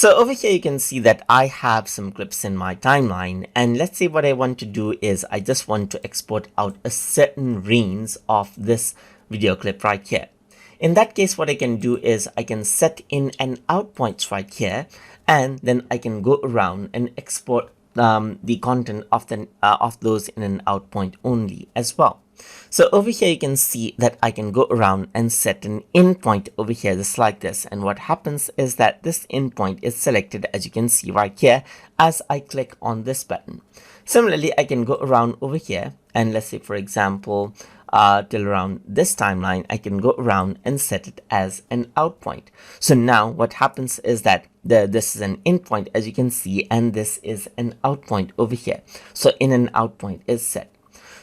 So over here you can see that I have some clips in my timeline, and let's say what I want to do is I just want to export out a certain range of this video clip right here. In that case, what I can do is I can set in an out points right here, and then I can go around and export the content of those in an out point only as well. So over here you can see that I can go around and set an in point over here just like this, and what happens is that this in point is selected, as you can see right here, as I click on this button. Similarly, I can go around over here, and let's say for example till around this timeline, I can go around and set it as an out point. So now what happens is that this is an in point, as you can see, and this is an out point over here. So in and out point is set.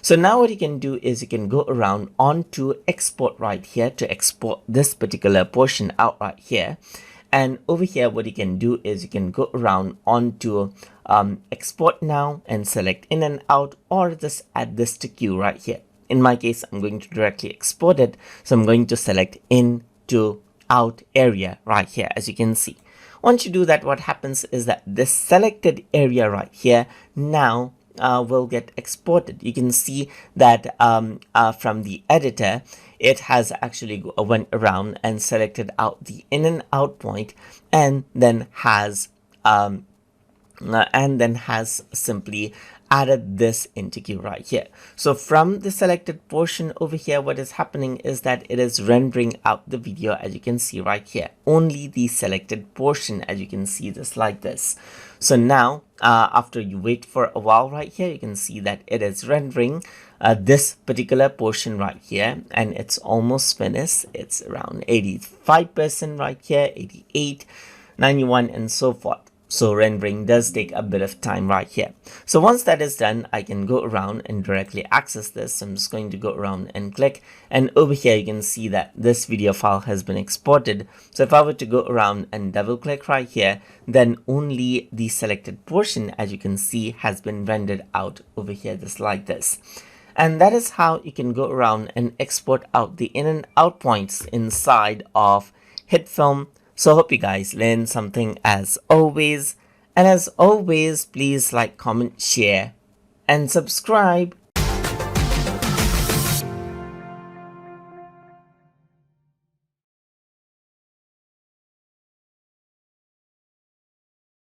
So now what you can do is you can go around onto export right here to export this particular portion out right here. And over here what you can do is you can go around onto export now and select in and out, or just add this to queue right here. In my case, I'm going to directly export it. So I'm going to select in to out area right here, as you can see. Once you do that, what happens is that this selected area right here now will get exported. You can see that from the editor, it has actually went around and selected out the in and out point, and then has simply added this into queue right here. So from the selected portion over here, what is happening is that it is rendering out the video, as you can see right here, only the selected portion, as you can see just like this. So now after you wait for a while right here, you can see that it is rendering this particular portion right here, and it's almost finished. It's around 85% right here, 88, 91, and so forth. So rendering does take a bit of time right here. So once that is done, I can go around and directly access this. So I'm just going to go around and click, and over here you can see that this video file has been exported. So if I were to go around and double click right here, then only the selected portion, as you can see, has been rendered out over here just like this. And that is how you can go around and export out the in and out points inside of HitFilm. So I hope you guys learned something as always. And as always, please like, comment, share, and subscribe.